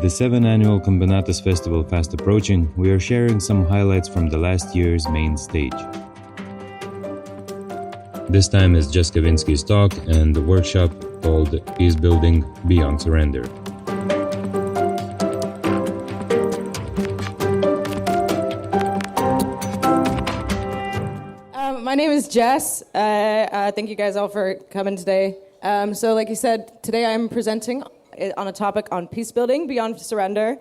With the 7th annual Kombinatas festival fast approaching, we are sharing some highlights from the last year's main stage. This time is Jess Kavinsky's talk and the workshop called Peacebuilding Beyond Surrender. My name is Jess. Thank you guys all for coming today. So like you said, today I'm presenting on a topic on peacebuilding beyond surrender.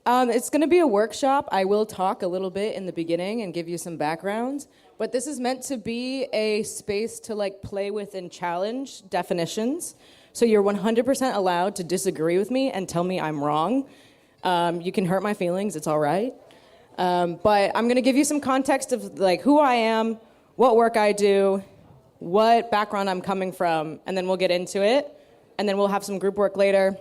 It's going to be a workshop. I will talk a little bit in the beginning and give you some background, but this is meant to be a space to play with and challenge definitions. So you're 100% allowed to disagree with me and tell me I'm wrong. You can hurt my feelings, it's all right. But I'm going to give you some context of who I am, what work I do, what background I'm coming from, and then we'll get into it. And then we'll have some group work later,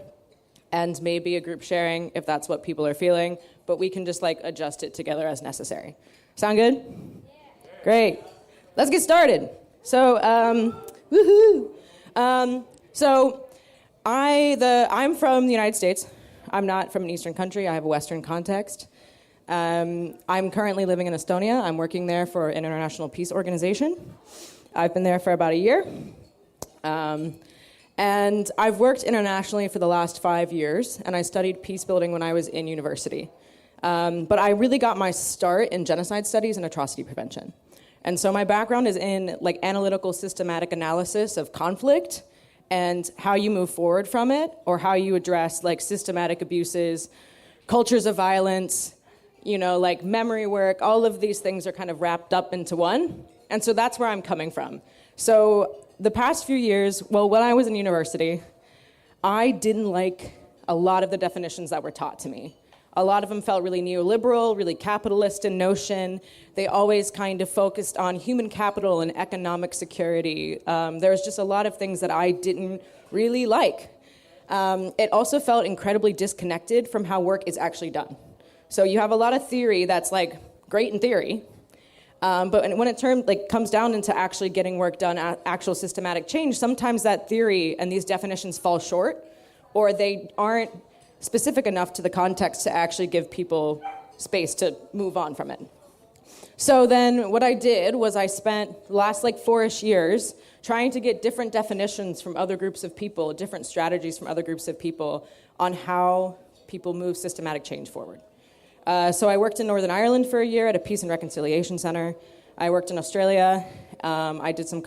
and maybe a group sharing if that's what people are feeling. But we can just adjust it together as necessary. Sound good? Yeah. Great. Let's get started. So, woohoo! I'm from the United States. I'm not from an Eastern country. I have a Western context. I'm currently living in Estonia. I'm working there for an international peace organization. I've been there for about a year. And I've worked internationally for the last 5 years, and I studied peacebuilding when I was in university. But I really got my start in genocide studies and atrocity prevention. And so my background is in analytical systematic analysis of conflict and how you move forward from it, or how you address systematic abuses, cultures of violence, memory work. All of these things are kind of wrapped up into one. And so that's where I'm coming from. So the past few years, when I was in university, I didn't like a lot of the definitions that were taught to me. A lot of them felt really neoliberal, really capitalist in notion. They always kind of focused on human capital and economic security. There was just a lot of things that I didn't really like. It also felt incredibly disconnected from how work is actually done. So you have a lot of theory that's great in theory, but when it comes down into actually getting work done, actual systematic change, sometimes that theory and these definitions fall short, or they aren't specific enough to the context to actually give people space to move on from it. So then what I did was I spent the last 4-ish years trying to get different definitions from other groups of people, different strategies from other groups of people on how people move systematic change forward. So I worked in Northern Ireland for a year at a Peace and Reconciliation Center. I worked in Australia. I did some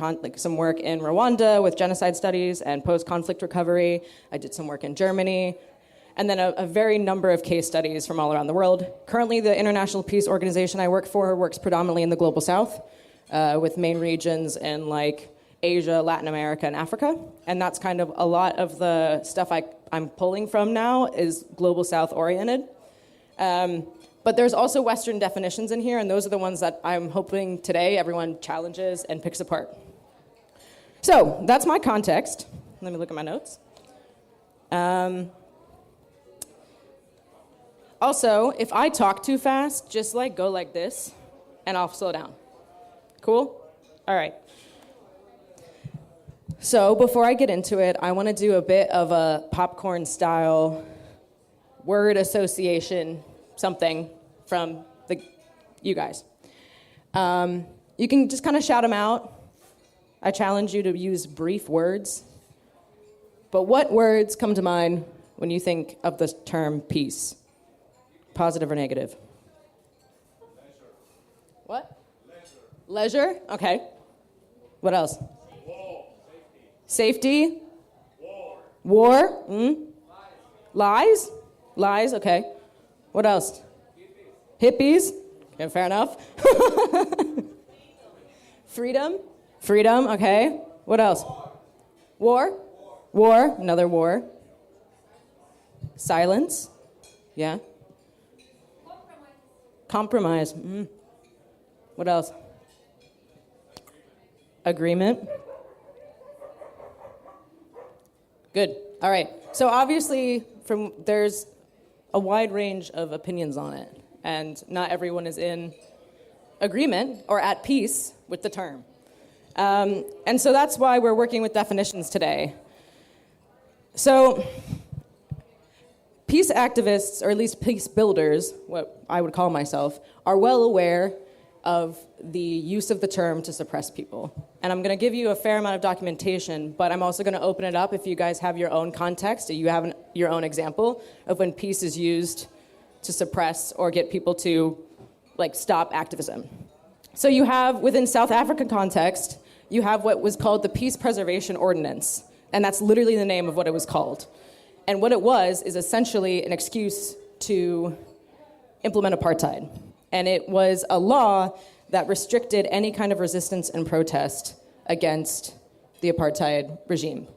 work in Rwanda with genocide studies and post-conflict recovery. I did some work in Germany. And then a very number of case studies from all around the world. Currently, the international peace organization I work for works predominantly in the Global South, with main regions in Asia, Latin America, and Africa. And that's kind of a lot of the stuff I'm pulling from now is Global South oriented. But there's also Western definitions in here, and those are the ones that I'm hoping today everyone challenges and picks apart. So that's my context. Let me look at my notes. Also, if I talk too fast, just go like this, and I'll slow down. Cool? All right. So before I get into it, I want to do a bit of a popcorn-style word association, something from you guys. You can just kind of shout them out. I challenge you to use brief words. But what words come to mind when you think of the term peace? Positive or negative? Leisure. What? Leisure? Okay. What else? War. Safety? War. War? Mm? Lies? Lies, okay. What else? Hippies? Okay, fair enough. Freedom? Freedom, okay. What else? War? War, another war. Silence? Yeah. Compromise. Mm. What else? Agreement. Good. All right. So obviously, there's a wide range of opinions on it, and not everyone is in agreement or at peace with the term. And so that's why we're working with definitions today. So peace activists, or at least peace builders, what I would call myself, are well aware of the use of the term to suppress people. And I'm going to give you a fair amount of documentation, but I'm also going to open it up if you guys have your own context, or you have your own example of when peace is used to suppress or get people to stop activism. So you have, within South African context, you have what was called the Peace Preservation Ordinance, and that's literally the name of what it was called. And what it was is essentially an excuse to implement apartheid. And it was a law that restricted any kind of resistance and protest against the apartheid regime.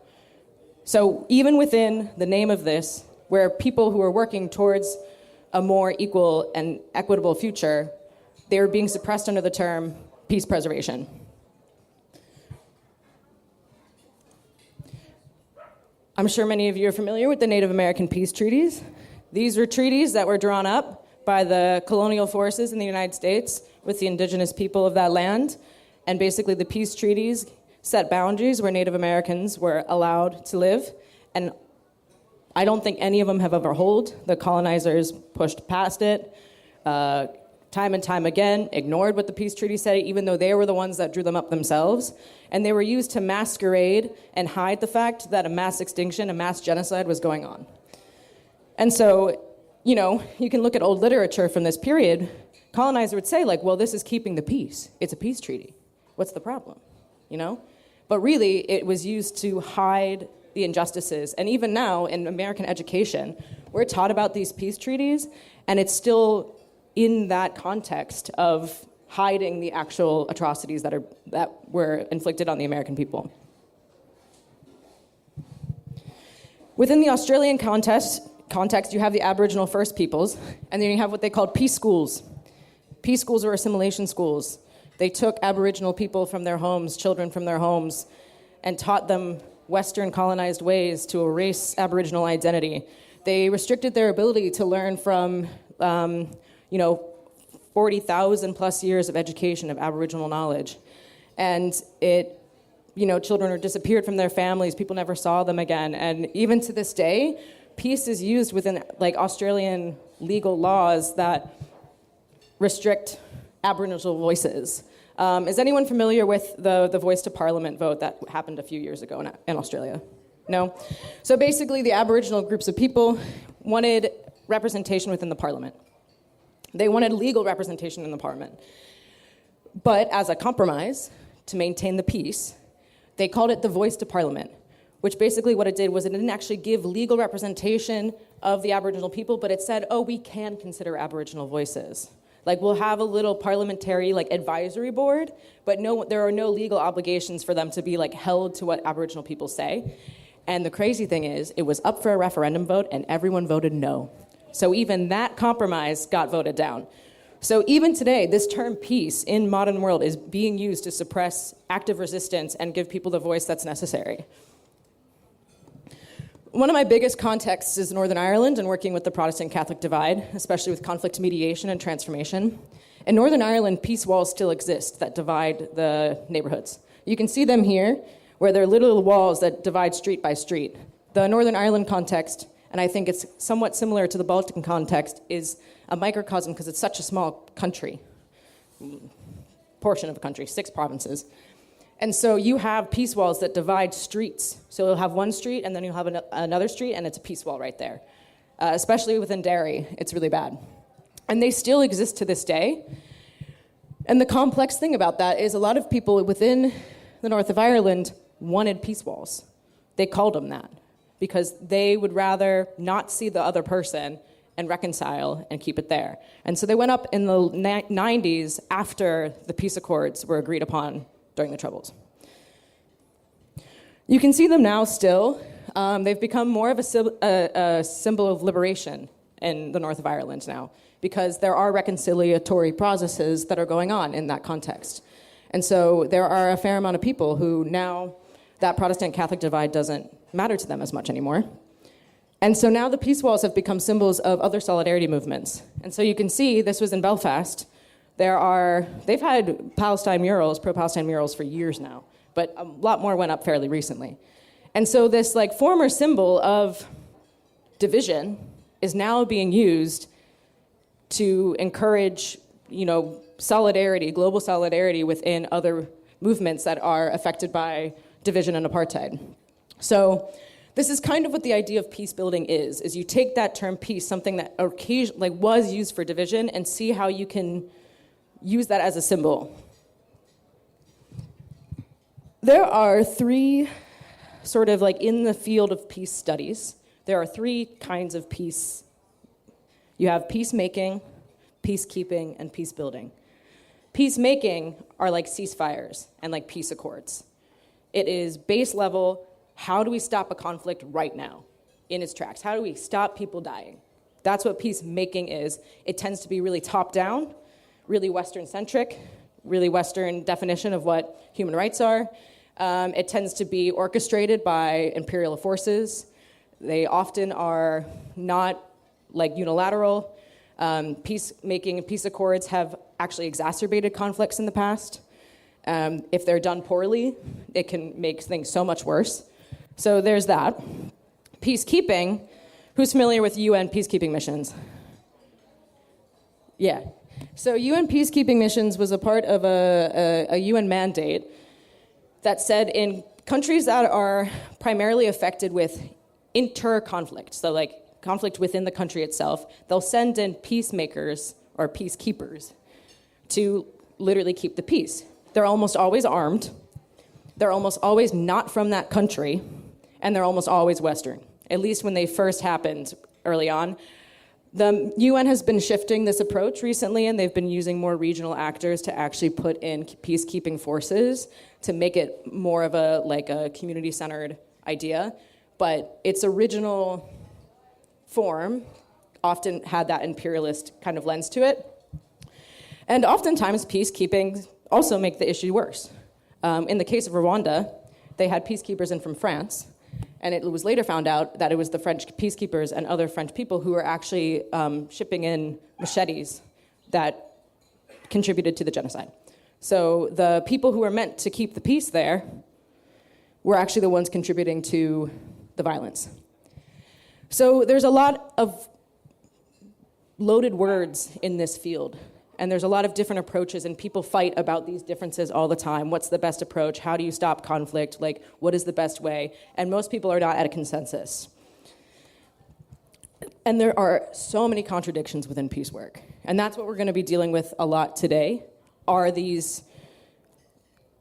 So even within the name of this, where people who are working towards a more equal and equitable future, they were being suppressed under the term peace preservation. I'm sure many of you are familiar with the Native American peace treaties. These were treaties that were drawn up by the colonial forces in the United States with the indigenous people of that land. And basically the peace treaties set boundaries where Native Americans were allowed to live. And I don't think any of them have ever held. The colonizers pushed past it, time and time again, ignored what the peace treaty said, even though they were the ones that drew them up themselves. And they were used to masquerade and hide the fact that a mass extinction, a mass genocide was going on. And so, you can look at old literature from this period. Colonizer would say, well, this is keeping the peace. It's a peace treaty. What's the problem? But really, it was used to hide the injustices. And even now, in American education, we're taught about these peace treaties, and it's still in that context of hiding the actual atrocities that were inflicted on the American people. Within the Australian context, you have the Aboriginal First Peoples, and then you have what they called peace schools. Peace schools were assimilation schools. They took Aboriginal people from their homes, children from their homes, and taught them Western colonized ways to erase Aboriginal identity. They restricted their ability to learn from, 40,000 plus years of education of Aboriginal knowledge. And children were disappeared from their families. People never saw them again. And even to this day, peace is used within Australian legal laws that restrict Aboriginal voices. Is anyone familiar with the Voice to Parliament vote that happened a few years ago in Australia? No? So basically, the Aboriginal groups of people wanted representation within the parliament. They wanted legal representation in the parliament. But as a compromise, to maintain the peace, they called it the Voice to Parliament, which basically what it did was it didn't actually give legal representation of the Aboriginal people, but it said, we can consider Aboriginal voices. We'll have a little parliamentary advisory board, but there are no legal obligations for them to be held to what Aboriginal people say. And the crazy thing is, it was up for a referendum vote and everyone voted no. So even that compromise got voted down. So even today, this term peace in modern world is being used to suppress active resistance and give people the voice that's necessary. One of my biggest contexts is Northern Ireland and working with the Protestant-Catholic divide, especially with conflict mediation and transformation. In Northern Ireland, peace walls still exist that divide the neighborhoods. You can see them here, where they're little walls that divide street by street. The Northern Ireland context, and I think it's somewhat similar to the Baltic context, is a microcosm because it's such a small country, portion of a country, 6 provinces. And so you have peace walls that divide streets. So you'll have one street, and then you'll have another street, and it's a peace wall right there. Especially within Derry, it's really bad. And they still exist to this day. And the complex thing about that is a lot of people within the north of Ireland wanted peace walls. They called them that because they would rather not see the other person and reconcile and keep it there. And so they went up in the 90s after the peace accords were agreed upon during the Troubles. You can see them now still. They've become more of a symbol of liberation in the north of Ireland now because there are reconciliatory processes that are going on in that context. And so there are a fair amount of people who now that Protestant-Catholic divide doesn't matter to them as much anymore. And so now the peace walls have become symbols of other solidarity movements. And so you can see, this was in Belfast, they've had Palestine murals, pro-Palestine murals for years now, but a lot more went up fairly recently. And so this former symbol of division is now being used to encourage, solidarity, global solidarity within other movements that are affected by division and apartheid. So this is kind of what the idea of peace building is you take that term peace, something that occasionally was used for division, and see how you can use that as a symbol. There are three, sort of like in the field of peace studies, there are three kinds of peace. You have peacemaking, peacekeeping, and peace building. Peacemaking are like ceasefires and like peace accords. It is base level, how do we stop a conflict right now in its tracks? How do we stop people dying? That's what peacemaking is. It tends to be really top-down, really Western-centric, really Western definition of what human rights are. It tends to be orchestrated by imperial forces. They often are not like unilateral. Peacemaking and peace accords have actually exacerbated conflicts in the past. If they're done poorly, it can make things so much worse. So there's that. Peacekeeping, who's familiar with UN peacekeeping missions? Yeah. So UN peacekeeping missions was a part of a UN mandate that said in countries that are primarily affected with inter-conflict, so like conflict within the country itself, they'll send in peacemakers or peacekeepers to literally keep the peace. They're almost always armed, they're almost always not from that country, and they're almost always Western, at least when they first happened early on. The UN has been shifting this approach recently, and they've been using more regional actors to actually put in peacekeeping forces to make it more of a community-centered idea. But its original form often had that imperialist kind of lens to it. And oftentimes, peacekeeping also make the issue worse. In the case of Rwanda, they had peacekeepers in from France, and it was later found out that it was the French peacekeepers and other French people who were actually shipping in machetes that contributed to the genocide. So the people who were meant to keep the peace there were actually the ones contributing to the violence. So there's a lot of loaded words in this field. And there's a lot of different approaches, and people fight about these differences all the time. What's the best approach? How do you stop conflict? Like, what is the best way? And most people are not at a consensus. And there are so many contradictions within peace work. And that's what we're going to be dealing with a lot today.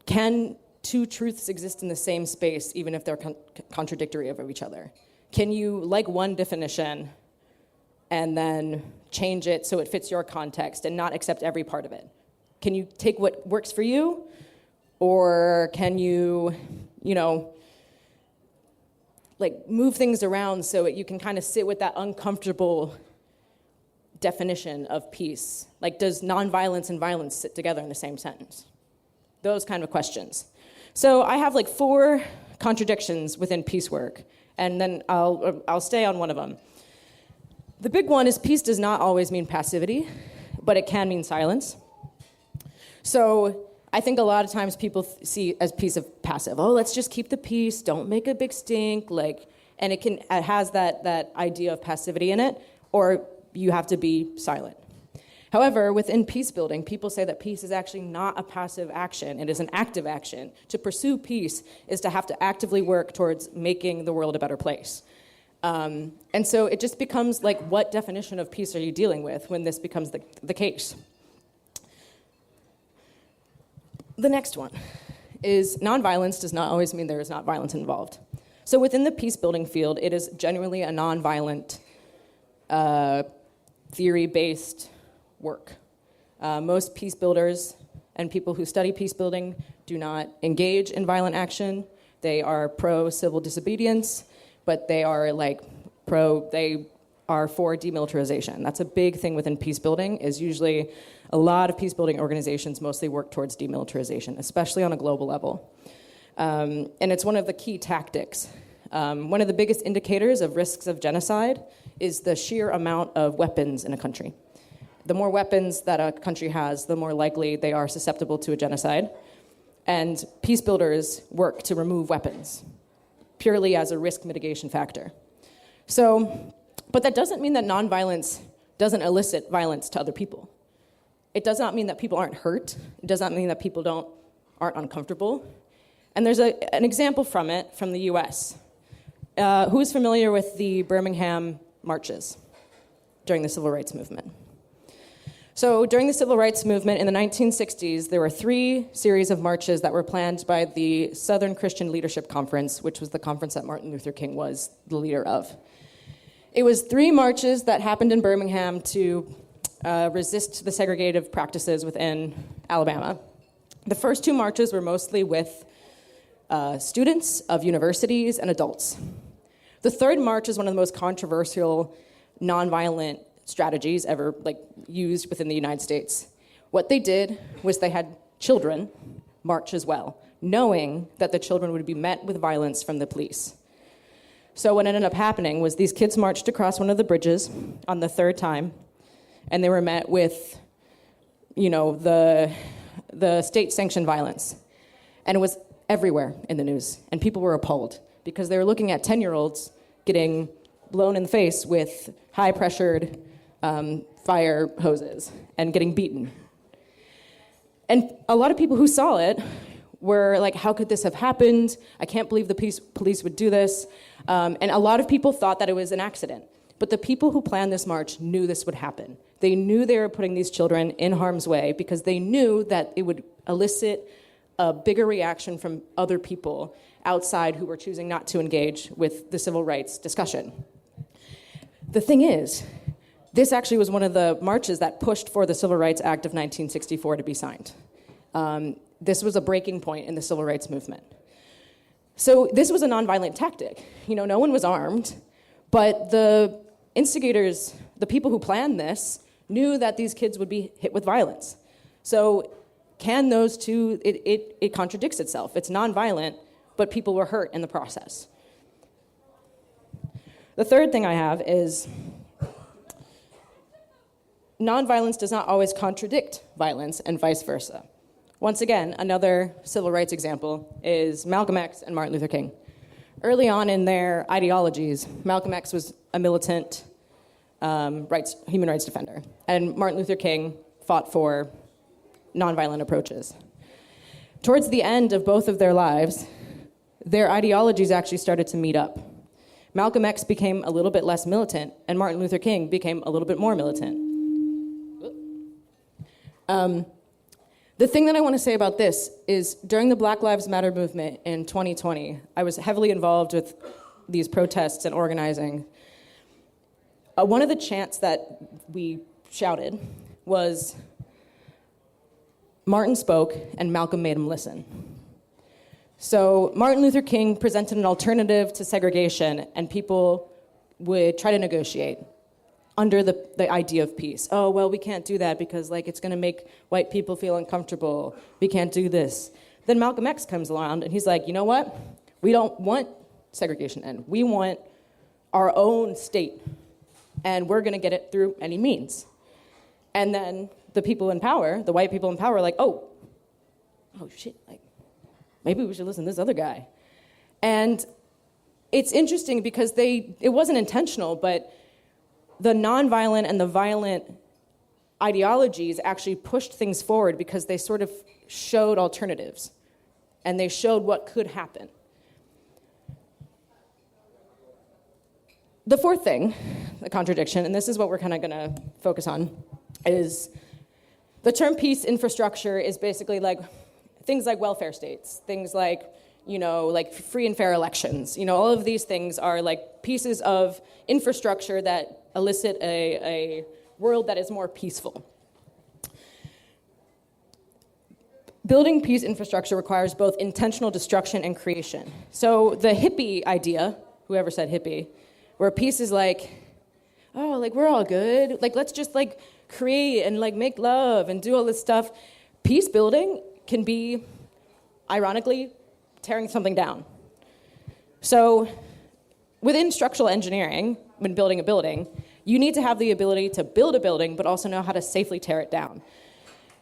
Can two truths exist in the same space, even if they're contradictory of each other? Can you like one definition and then change it so it fits your context and not accept every part of it? Can you take what works for you? Or can you, move things around so you can kind of sit with that uncomfortable definition of peace? Like, does nonviolence and violence sit together in the same sentence? Those kind of questions. So I have 4 contradictions within peace work, and then I'll stay on one of them. The big one is peace does not always mean passivity, but it can mean silence. So I think a lot of times people see as peace of passive. Oh, let's just keep the peace, don't make a big stink, and it has that idea of passivity in it, or you have to be silent. However, within peace building, people say that peace is actually not a passive action, it is an active action. To pursue peace is to have to actively work towards making the world a better place. And so it just becomes what definition of peace are you dealing with when this becomes the case? The next one is nonviolence does not always mean there is not violence involved. So within the peace building field, it is generally a nonviolent, theory-based work. Most peace builders and people who study peace building do not engage in violent action. They are pro-civil disobedience, but they are for demilitarization. That's a big thing within peace building, is usually a lot of peace building organizations mostly work towards demilitarization, especially on a global level. And it's one of the key tactics. One of the biggest indicators of risks of genocide is the sheer amount of weapons in a country. The more weapons that a country has, the more likely they are susceptible to a genocide. And peace builders work to remove weapons, purely as a risk mitigation factor. So But that doesn't mean that nonviolence doesn't elicit violence to other people. It does not mean that people aren't hurt. It does not mean that people aren't uncomfortable. And there's an example from the US. Who is familiar with the Birmingham marches during the Civil Rights Movement? So during the Civil Rights Movement in the 1960s, there were 3 series of marches that were planned by the Southern Christian Leadership Conference, which was the conference that Martin Luther King was the leader of. It was 3 marches that happened in Birmingham to resist the segregative practices within Alabama. The first 2 marches were mostly with students of universities and adults. The third march is one of the most controversial nonviolent strategies ever used within the United States. What they did was they had children march as well, knowing that the children would be met with violence from the police. So what ended up happening was these kids marched across one of the bridges on the 3rd time, and they were met with, the state-sanctioned violence. And it was everywhere in the news, and people were appalled because they were looking at 10-year-olds getting blown in the face with high-pressured fire hoses and getting beaten. And a lot of people who saw it were like, how could this have happened? I can't believe the police would do this. And a lot of people thought that it was an accident. But the people who planned this march knew this would happen. They knew they were putting these children in harm's way because they knew that it would elicit a bigger reaction from other people outside who were choosing not to engage with the civil rights discussion. The thing is, this actually was one of the marches that pushed for the Civil Rights Act of 1964 to be signed. This was a breaking point in the civil rights movement. So this was a nonviolent tactic. No one was armed, but the instigators, the people who planned this, knew that these kids would be hit with violence. So can those two, it contradicts itself. It's nonviolent, but people were hurt in the process. The third thing I have is nonviolence does not always contradict violence and vice versa. Once again, another civil rights example is Malcolm X and Martin Luther King. Early on in their ideologies, Malcolm X was a militant human rights defender, and Martin Luther King fought for nonviolent approaches. Towards the end of both of their lives, their ideologies actually started to meet up. Malcolm X became a little bit less militant, and Martin Luther King became a little bit more militant. The thing that I want to say about this is during the Black Lives Matter movement in 2020, I was heavily involved with these protests and organizing. One of the chants that we shouted was, Martin spoke and Malcolm made him listen. So Martin Luther King presented an alternative to segregation, and people would try to negotiate under the idea of peace. Oh, well, we can't do that because it's going to make white people feel uncomfortable. We can't do this. Then Malcolm X comes around, and he's like, you know what? We don't want segregation to end. We want our own state, and we're going to get it through any means. And then the people in power, the white people in power, are like, oh shit, maybe we should listen to this other guy. And it's interesting because it wasn't intentional, but the nonviolent and the violent ideologies actually pushed things forward because they sort of showed alternatives and they showed what could happen. The fourth thing, the contradiction, and this is what we're kind of going to focus on, is the term peace infrastructure is basically things like welfare states, things like free and fair elections. All of these things are pieces of infrastructure that elicit a world that is more peaceful. Building peace infrastructure requires both intentional destruction and creation. So the hippie idea, whoever said hippie, where peace is we're all good. Let's just create and make love and do all this stuff. Peace building can be, ironically, tearing something down. So within structural engineering, when building a building, you need to have the ability to build a building, but also know how to safely tear it down.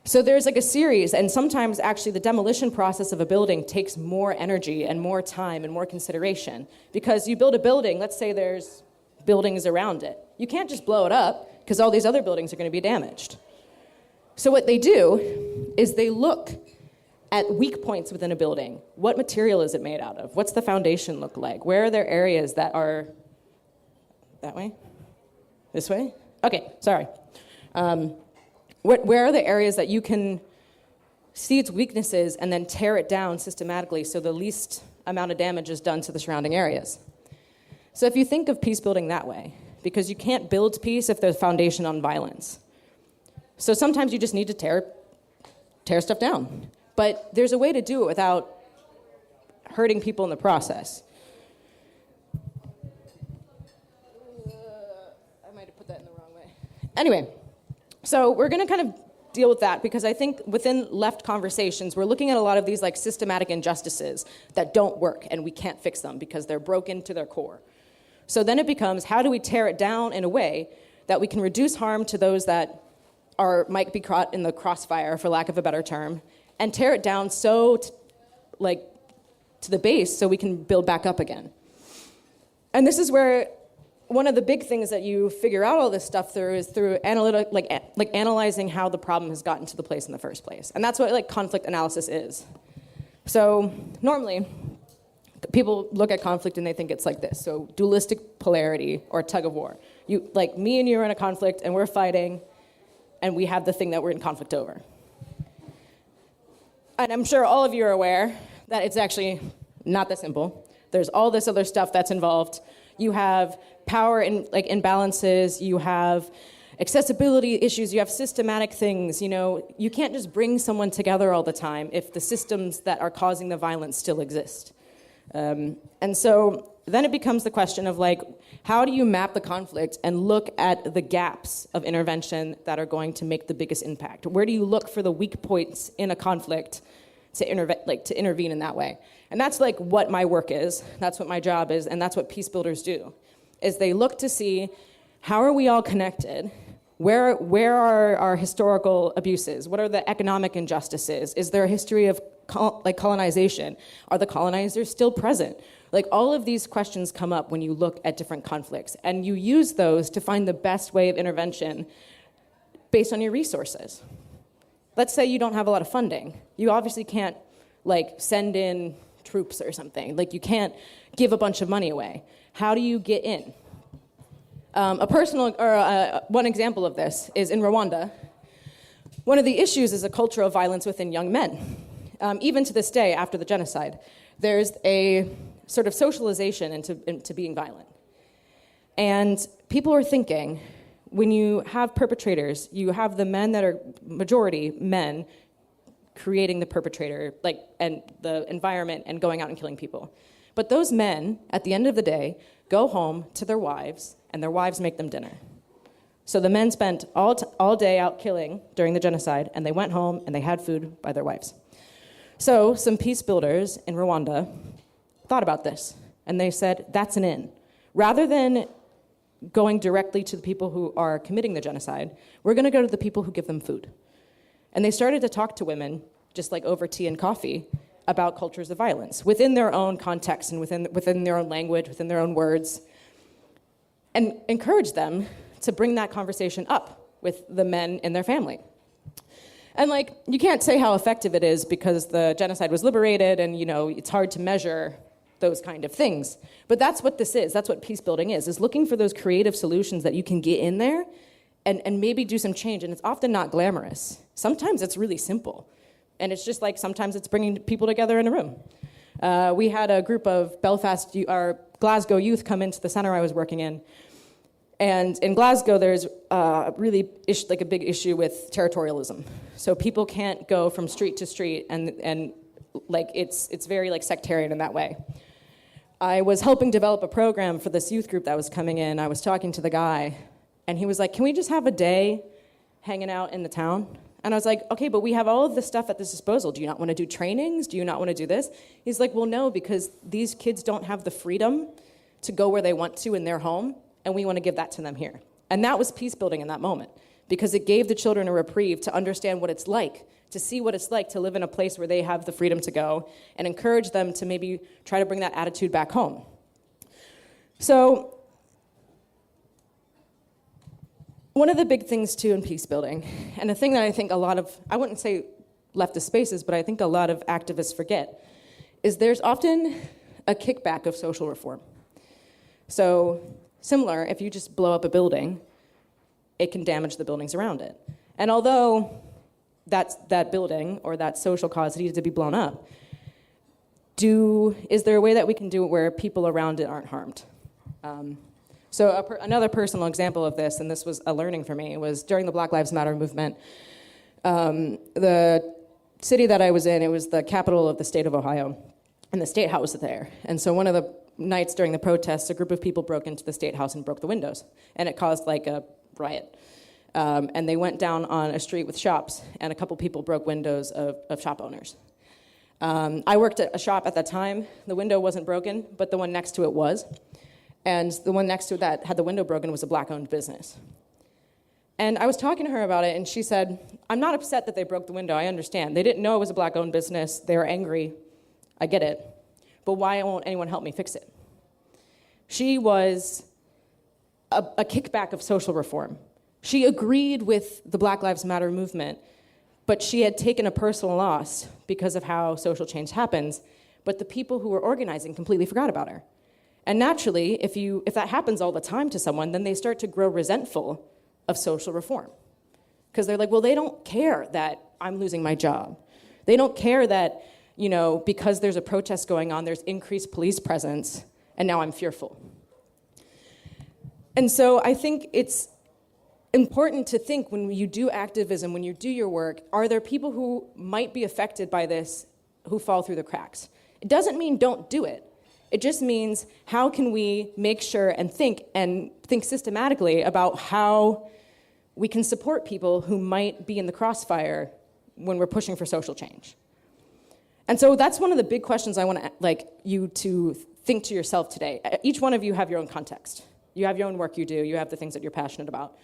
So there's a series, and sometimes actually the demolition process of a building takes more energy and more time and more consideration. Because you build a building, let's say there's buildings around it. You can't just blow it up because all these other buildings are going to be damaged. So what they do is they look at weak points within a building. What material is it made out of? What's the foundation look like? Where are there areas that are that way? This way? Okay, sorry. Where are the areas that you can see its weaknesses and then tear it down systematically so the least amount of damage is done to the surrounding areas? So if you think of peace building that way, because you can't build peace if there's foundation on violence. So sometimes you just need to tear stuff down. But there's a way to do it without hurting people in the process. I might have put that in the wrong way. Anyway, so we're going to kind of deal with that because I think within left conversations, we're looking at a lot of these like systematic injustices that don't work and we can't fix them because they're broken to their core. So then it becomes, how do we tear it down in a way that we can reduce harm to those that might be caught in the crossfire, for lack of a better term, and tear it down to the base so we can build back up again. And this is where one of the big things that you figure out all this stuff through is through analyzing how the problem has gotten to the place in the first place. And that's what conflict analysis is. So normally, people look at conflict and they think it's like this. So dualistic polarity or tug of war. Me and you are in a conflict and we're fighting and we have the thing that we're in conflict over. And I'm sure all of you are aware that it's actually not that simple. There's all this other stuff that's involved. You have power imbalances, you have accessibility issues, you have systematic things. You can't just bring someone together all the time if the systems that are causing the violence still exist. And so then it becomes the question of how do you map the conflict and look at the gaps of intervention that are going to make the biggest impact? Where do you look for the weak points in a conflict to intervene in that way? And that's what my work is. That's what my job is, and that's what peace builders do. Is they look to see how are we all connected? Where are our historical abuses? What are the economic injustices? Is there a history of colonization? Are the colonizers still present? All of these questions come up when you look at different conflicts, and you use those to find the best way of intervention based on your resources. Let's say you don't have a lot of funding. You obviously can't send in troops or something. You can't give a bunch of money away. How do you get in? One example of this is in Rwanda. One of the issues is a culture of violence within young men. Even to this day, after the genocide, there's a sort of socialization into being violent. And people are thinking, when you have perpetrators, you have the men that are majority men creating the perpetrator, and the environment and going out and killing people. But those men, at the end of the day, go home to their wives, and their wives make them dinner. So the men spent all day out killing during the genocide, and they went home and they had food by their wives. So some peace builders in Rwanda thought about this, and they said, that's an in. Rather than going directly to the people who are committing the genocide, we're going to go to the people who give them food. And they started to talk to women, just over tea and coffee, about cultures of violence within their own context and within their own language, within their own words, and encourage them to bring that conversation up with the men in their family. And you can't say how effective it is because the genocide was liberated and, it's hard to measure those kind of things. But that's what this is. That's what peace building is looking for those creative solutions that you can get in there and maybe do some change. And it's often not glamorous. Sometimes it's really simple. And it's just sometimes it's bringing people together in a room. We had a group of Glasgow youth come into the center I was working in. And in Glasgow, there's really a big issue with territorialism. So people can't go from street to street, and it's very sectarian in that way. I was helping develop a program for this youth group that was coming in. I was talking to the guy, and he was like, "Can we just have a day hanging out in the town?" And I was like, "Okay, but we have all of this stuff at this disposal. Do you not want to do trainings? Do you not want to do this?" He's like, "Well, no, because these kids don't have the freedom to go where they want to in their home, and we want to give that to them here." And that was peace building in that moment, because it gave the children a reprieve to understand what it's like, to see what it's like to live in a place where they have the freedom to go, and encourage them to maybe try to bring that attitude back home. So One of the big things, too, in peace building, and a thing that I think a lot of, I wouldn't say leftist spaces, but I think a lot of activists forget, is there's often a kickback of social reform. So similar, if you just blow up a building, it can damage the buildings around it. And although that building or that social cause needed to be blown up, is there a way that we can do it where people around it aren't harmed? Another personal example of this, and this was a learning for me, was during the Black Lives Matter movement. The city that I was in, it was the capital of the state of Ohio, and the state house was there. And so one of the nights during the protests, a group of people broke into the state house and broke the windows, and it caused like a riot. And they went down on a street with shops, and a couple people broke windows of shop owners. I worked at a shop at that time. The window wasn't broken, but the one next to it was. And the one next to it that had the window broken was a black-owned business. And I was talking to her about it, and she said, I'm not upset that they broke the window. I understand. They didn't know it was a black-owned business. They were angry. I get it. But why won't anyone help me fix it? She was a kickback of social reform. She agreed with the Black Lives Matter movement, but she had taken a personal loss because of how social change happens, but the people who were organizing completely forgot about her. And naturally, if that happens all the time to someone, then they start to grow resentful of social reform. Because they're like, well, they don't care that I'm losing my job. They don't care that, because there's a protest going on, there's increased police presence, and now I'm fearful. And so I think it's important to think when you do activism, when you do your work, are there people who might be affected by this who fall through the cracks? It doesn't mean don't do it. It just means how can we make sure and think systematically about how we can support people who might be in the crossfire when we're pushing for social change. And so that's one of the big questions I want you to think to yourself today. Each one of you have your own context. You have your own work you do. You have the things that you're passionate about.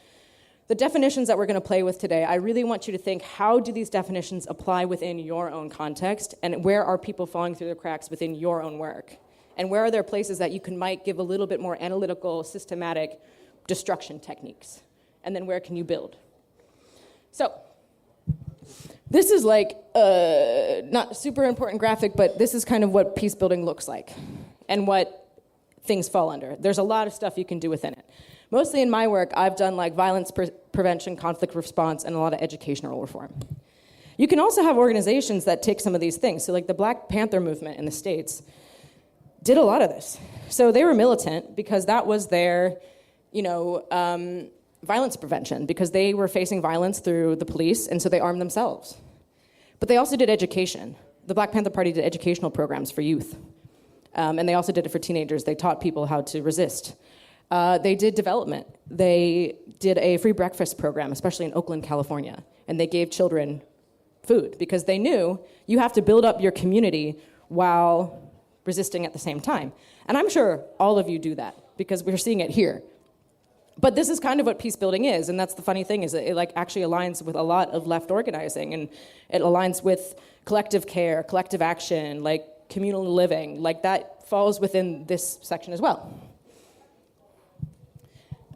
The definitions that we're going to play with today, I really want you to think, how do these definitions apply within your own context, and where are people falling through the cracks within your own work? And where are there places that you might give a little bit more analytical, systematic destruction techniques? And then where can you build? So this is not super important graphic, but this is kind of what peace building looks like and what things fall under. There's a lot of stuff you can do within it. Mostly in my work, I've done violence prevention, conflict response, and a lot of educational reform. You can also have organizations that take some of these things. So the Black Panther movement in the States did a lot of this. So they were militant because that was their, violence prevention, because they were facing violence through the police, and so they armed themselves. But they also did education. The Black Panther Party did educational programs for youth. And they also did it for teenagers. They taught people how to resist. They did development. They did a free breakfast program, especially in Oakland, California. And they gave children food because they knew you have to build up your community while resisting at the same time. And I'm sure all of you do that because we're seeing it here. But this is kind of what peace building is, and that's the funny thing, is that it actually aligns with a lot of left organizing, and it aligns with collective care, collective action, communal living, that falls within this section as well.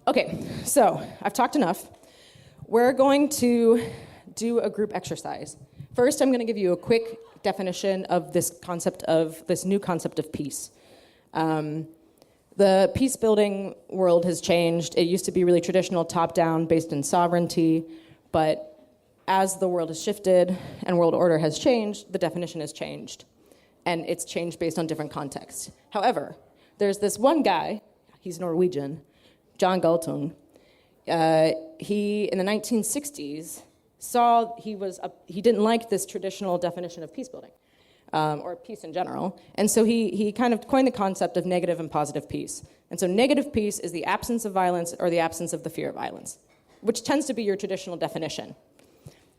Okay, so I've talked enough. We're going to do a group exercise. First, I'm going to give you a quick definition of this new concept of peace. The peace building world has changed. It used to be really traditional, top-down, based in sovereignty, but as the world has shifted and world order has changed, the definition has changed, and it's changed based on different contexts. However, there's this one guy, he's Norwegian, John Galtung. He, in the 1960s, he didn't like this traditional definition of peace building, or peace in general, and so he kind of coined the concept of negative and positive peace. And so negative peace is the absence of violence or the absence of the fear of violence, which tends to be your traditional definition.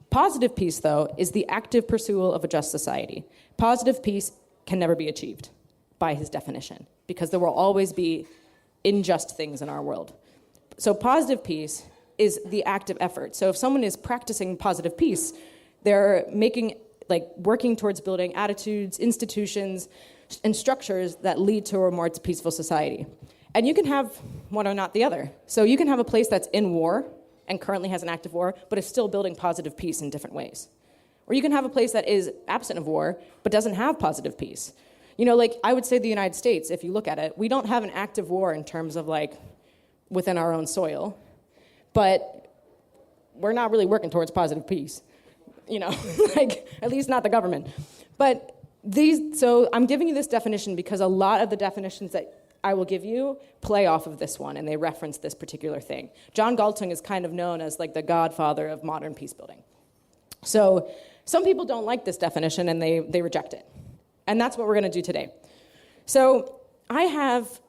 Positive peace, though, is the active pursuit of a just society. Positive peace can never be achieved by his definition, because there will always be unjust things in our world. So positive peace is the active effort. So if someone is practicing positive peace, they're working towards building attitudes, institutions, and structures that lead to a more peaceful society. And you can have one or not the other. So you can have a place that's in war, and currently has an active war, but is still building positive peace in different ways. Or you can have a place that is absent of war, but doesn't have positive peace. You know, like, I would say the United States, if you look at it, we don't have an active war in terms of, like, within our own soil, but we're not really working towards positive peace, you know, like, at least not the government. But so I'm giving you this definition because a lot of the definitions that I will give you play off of this one, and they reference this particular thing. John Galtung is kind of known as, like, the godfather of modern peace building. So some people don't like this definition, and they reject it. And that's what we're going to do today. So I have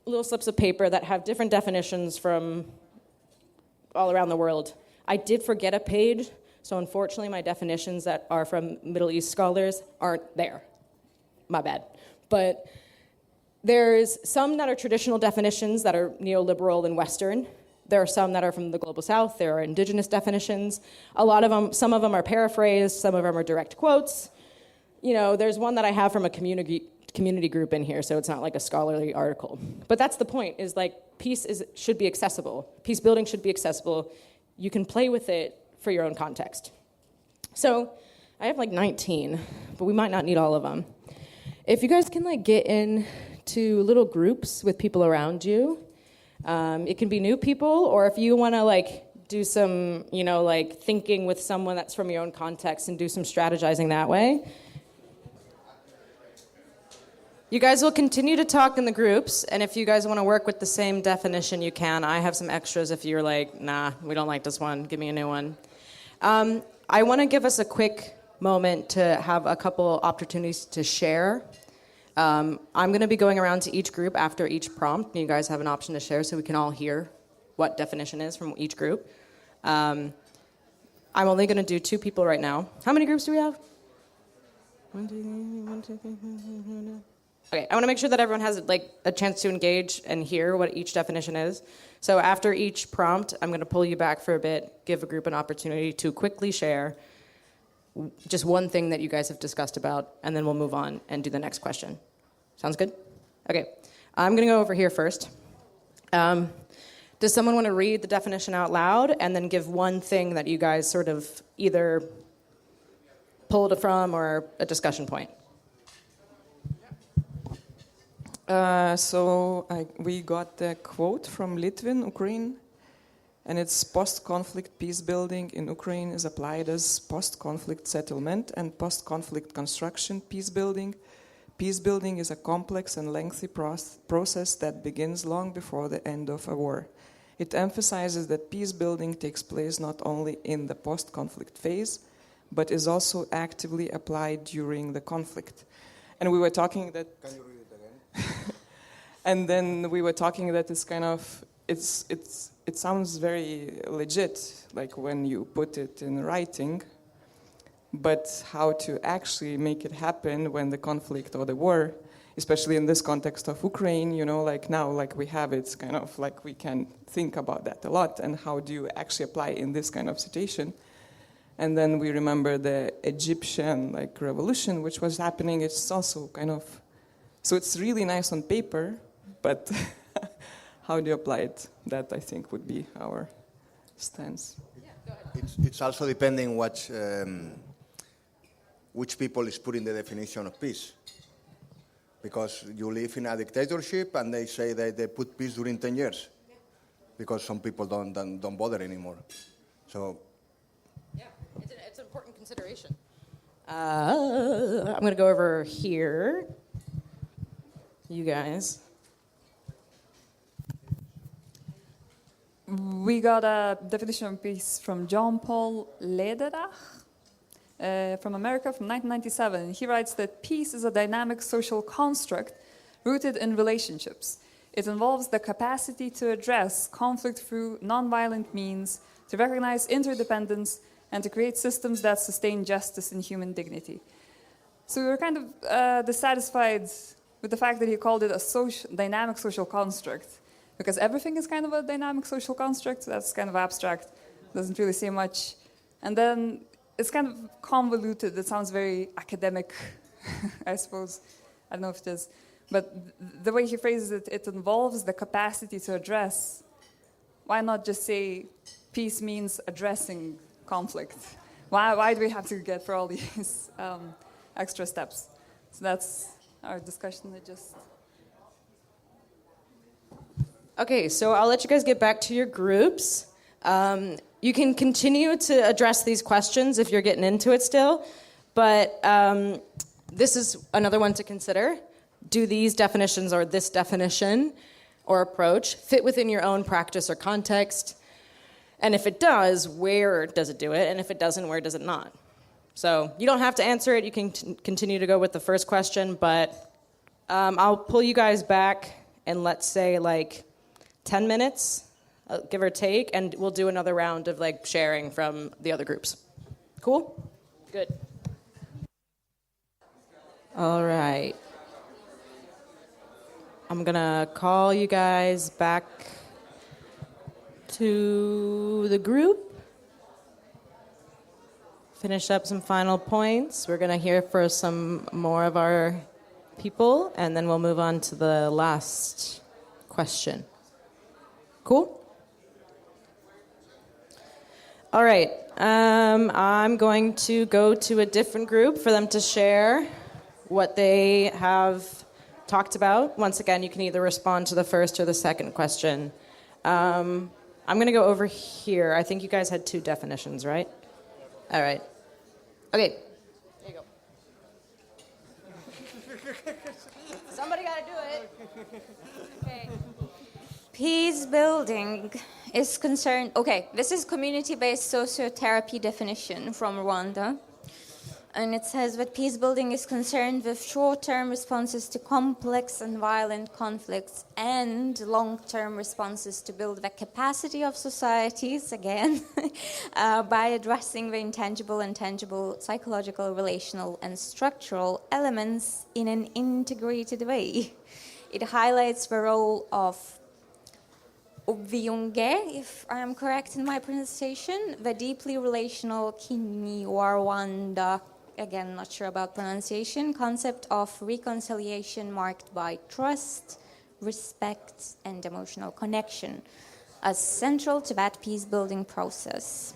little slips of paper that have different definitions from all around the world. I did forget a page, so unfortunately my definitions that are from Middle East scholars aren't there. My bad. But there's some that are traditional definitions that are neoliberal and Western. There are some that are from the Global South. There are indigenous definitions. Some of them are paraphrased. Some of them are direct quotes. You know, there's one that I have from a community group in here, so it's not like a scholarly article. But that's the point, is like peace should be accessible. Peace building should be accessible. You can play with it for your own context. So I have like 19, but we might not need all of them. If you guys can like get into little groups with people around you, it can be new people, or if you want to like do some, you know, like thinking with someone that's from your own context and do some strategizing that way. You guys will continue to talk in the groups, and if you guys want to work with the same definition, you can. I have some extras if you're like, nah, we don't like this one, give me a new one. I want to give us a quick moment to have a couple opportunities to share. I'm going to be going around to each group after each prompt, and you guys have an option to share so we can all hear what definition is from each group. I'm only going to do 2 people right now. How many groups do we have? 1, 2, 3, 1, 2, 3, Okay, I want to make sure that everyone has like a chance to engage and hear what each definition is. So after each prompt, I'm going to pull you back for a bit, give a group an opportunity to quickly share just one thing that you guys have discussed about, and then we'll move on and do the next question. Sounds good? Okay, I'm going to go over here first. Does someone want to read the definition out loud and then give one thing that you guys sort of either pulled from or a discussion point? We got the quote from Litvin, Ukraine, and it's post-conflict peace building in Ukraine is applied as post-conflict settlement and post-conflict construction peace building. Peace building is a complex and lengthy process that begins long before the end of a war. It emphasizes that peace building takes place not only in the post-conflict phase, but is also actively applied during the conflict. And we were talking that... Can you read it again? And then we were talking that it's kind of... It sounds very legit, like when you put it in writing, but how to actually make it happen when the conflict or the war, especially in this context of Ukraine, you know, like now, like we have it, it's kind of like we can think about that a lot, and how do you actually apply in this kind of situation? And then we remember the Egyptian like revolution, which was happening. It's also kind of, so it's really nice on paper, but how do you apply it? That I think would be our stance. Yeah, go ahead. It's also depending which people is putting the definition of peace. Because you live in a dictatorship and they say that they put peace during 10 years. Because some people don't bother anymore. So. Yeah, it's an important consideration. I'm going to go over here. You guys. We got a definition of peace from John Paul Lederach from America from 1997. He writes that peace is a dynamic social construct rooted in relationships. It involves the capacity to address conflict through nonviolent means, to recognize interdependence, and to create systems that sustain justice and human dignity. So we were kind of dissatisfied with the fact that he called it a dynamic social construct, because everything is kind of a dynamic social construct. That's kind of abstract, doesn't really say much. And then it's kind of convoluted. It sounds very academic, I suppose. I don't know if it is. But the way he phrases it, it involves the capacity to address why not just say peace means addressing conflict? Why do we have to get through all these extra steps? So that's our discussion. Okay, so I'll let you guys get back to your groups. You can continue to address these questions if you're getting into it still, but this is another one to consider. Do these definitions or this definition or approach fit within your own practice or context? And if it does, where does it do it? And if it doesn't, where does it not? So you don't have to answer it. You can continue to go with the first question, but I'll pull you guys back in, let's say, like 10 minutes, give or take, and we'll do another round of like sharing from the other groups. Cool? Good. All right. I'm gonna call you guys back to the group. Finish up some final points. We're gonna hear for some more of our people, and then we'll move on to the last question. Cool? All right. I'm going to go to a different group for them to share what they have talked about. Once again, you can either respond to the first or the second question. I'm going to go over here. I think you guys had 2 definitions, right? All right. Okay. There you go. Somebody got to do it. Okay. Peace building is concerned. Okay, this is community-based sociotherapy definition from Rwanda. And it says that peace building is concerned with short-term responses to complex and violent conflicts and long-term responses to build the capacity of societies, again, by addressing the intangible and tangible psychological, relational, and structural elements in an integrated way. It highlights the role of Ubviyunge, if I am correct in my pronunciation, the deeply relational Kinyarwanda, again, not sure about pronunciation, concept of reconciliation marked by trust, respect, and emotional connection as central to that peace-building process.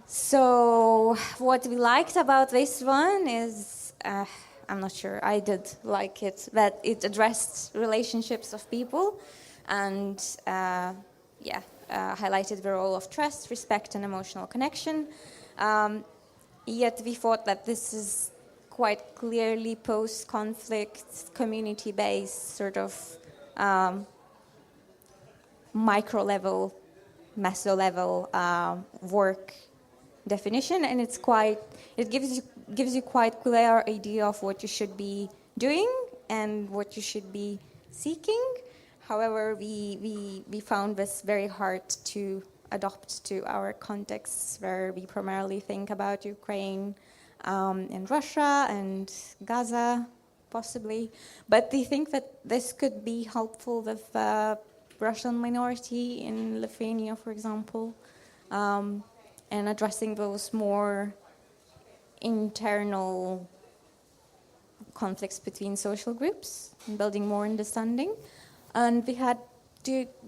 So what we liked about this one is, I'm not sure, I did like it, that it addressed relationships of people and, highlighted the role of trust, respect, and emotional connection. Yet we thought that this is quite clearly post-conflict, community-based sort of micro-level, meso-level work definition, and it gives you quite clear idea of what you should be doing and what you should be seeking. However, we found this very hard to adopt to our contexts where we primarily think about Ukraine and Russia and Gaza, possibly. But we think that this could be helpful with Russian minority in Lithuania, for example, and addressing those more internal conflicts between social groups and building more understanding. And we had,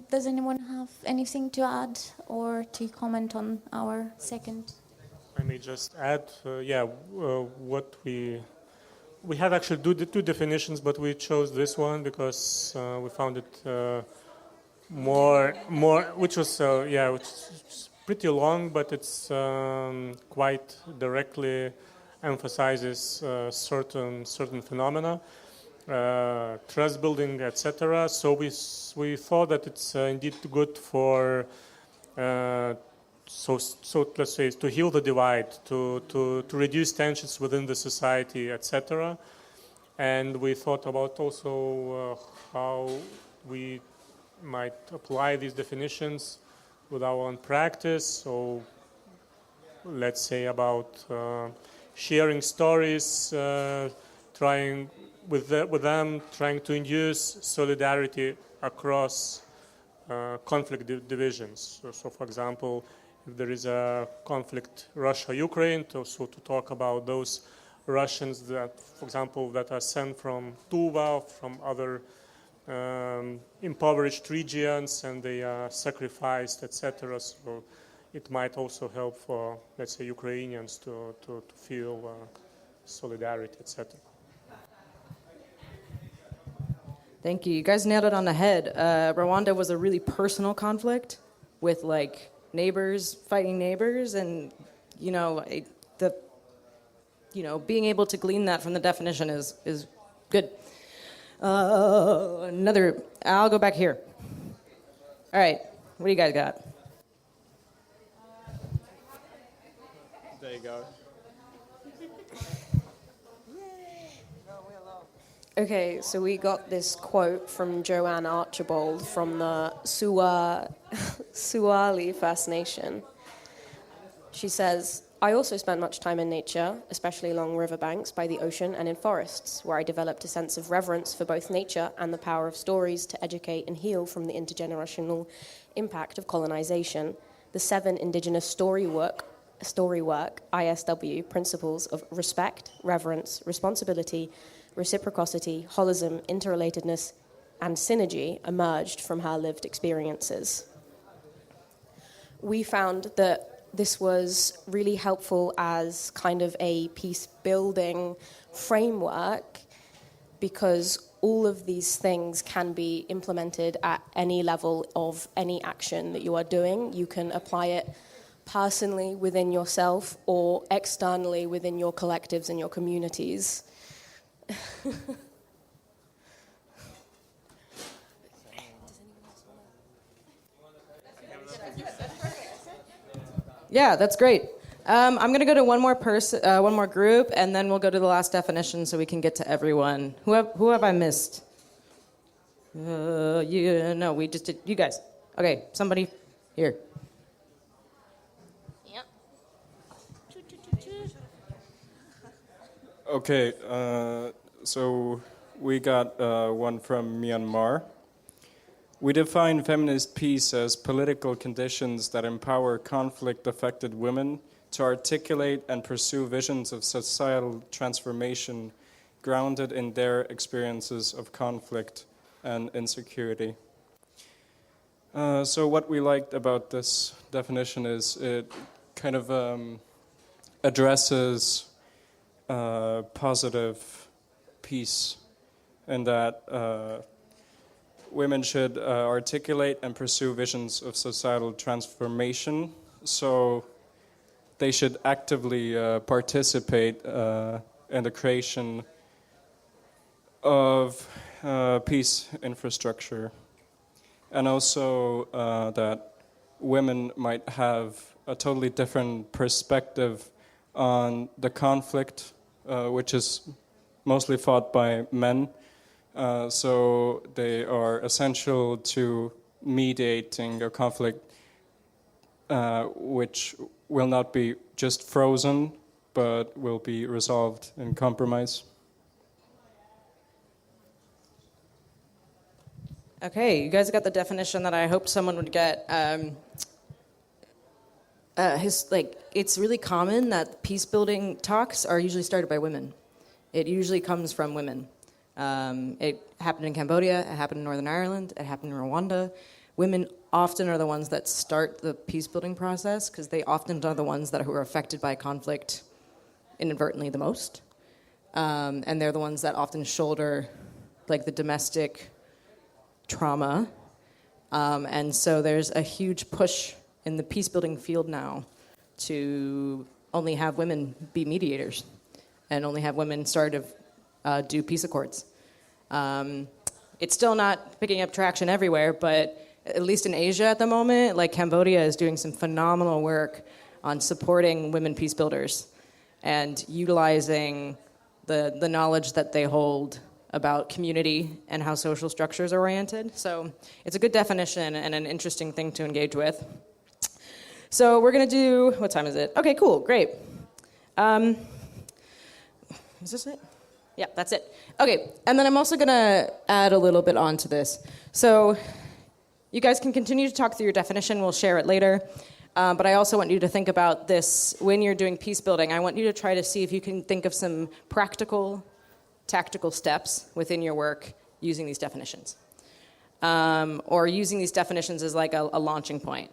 does anyone have anything to add or to comment on our second? I may just add, what we had actually two definitions, but we chose this one because we found it more, which is pretty long, but it's quite directly emphasizes certain phenomena, trust building, etc. So we thought that it's indeed good for so let's say to heal the divide, to reduce tensions within the society, etc. And we thought about also how we might apply these definitions with our own practice. So let's say about sharing stories, trying with them, trying to induce solidarity across conflict divisions. So for example, if there is a conflict Russia-Ukraine, to talk about those Russians that, for example, that are sent from Tuva, from other impoverished regions and they are sacrificed, etc. So it might also help for, let's say, Ukrainians to feel solidarity, etc. Thank you. You guys nailed it on the head. Rwanda was a really personal conflict with like neighbors fighting neighbors, and being able to glean that from the definition is good. I'll go back here. All right, what do you guys got? There you go. Okay, so we got this quote from Joanne Archibald from the Suali First Nation. She says, I also spent much time in nature, especially along riverbanks, by the ocean and in forests, where I developed a sense of reverence for both nature and the power of stories to educate and heal from the intergenerational impact of colonization. The 7 indigenous storywork ISW principles of respect, reverence, responsibility, reciprocity, holism, interrelatedness, and synergy emerged from her lived experiences. We found that this was really helpful as kind of a peace-building framework because all of these things can be implemented at any level of any action that you are doing. You can apply it personally within yourself or externally within your collectives and your communities. Yeah, that's great. I'm going to go to one more group, and then we'll go to the last definition so we can get to everyone. Who have I missed? No, we just did. You guys. Okay, somebody here. Yep. Okay, so we got one from Myanmar. We define feminist peace as political conditions that empower conflict-affected women to articulate and pursue visions of societal transformation grounded in their experiences of conflict and insecurity. So what we liked about this definition is it kind of addresses positive peace, and that women should articulate and pursue visions of societal transformation. So they should actively participate in the creation of peace infrastructure. And also that women might have a totally different perspective on the conflict, which is mostly fought by men. So they are essential to mediating a conflict which will not be just frozen, but will be resolved in compromise. Okay, you guys got the definition that I hoped someone would get. It's really common that peace-building talks are usually started by women. It usually comes from women. It happened in Cambodia, it happened in Northern Ireland, it happened in Rwanda. Women often are the ones that start the peace-building process because they often are the ones who are affected by conflict inadvertently the most. And they're the ones that often shoulder the domestic trauma. And so there's a huge push in the peace-building field now to only have women be mediators and only have women start to do peace accords. It's still not picking up traction everywhere, but at least in Asia at the moment, Cambodia is doing some phenomenal work on supporting women peace builders and utilizing the knowledge that they hold about community and how social structures are oriented. So it's a good definition and an interesting thing to engage with. So we're going to do, what time is it? Okay, cool, great. Is this it? Yeah, that's it. Okay, and then I'm also going to add a little bit onto this. So you guys can continue to talk through your definition. We'll share it later. But I also want you to think about this when you're doing peace building. I want you to try to see if you can think of some practical, tactical steps within your work using these definitions. or using these definitions as like a launching point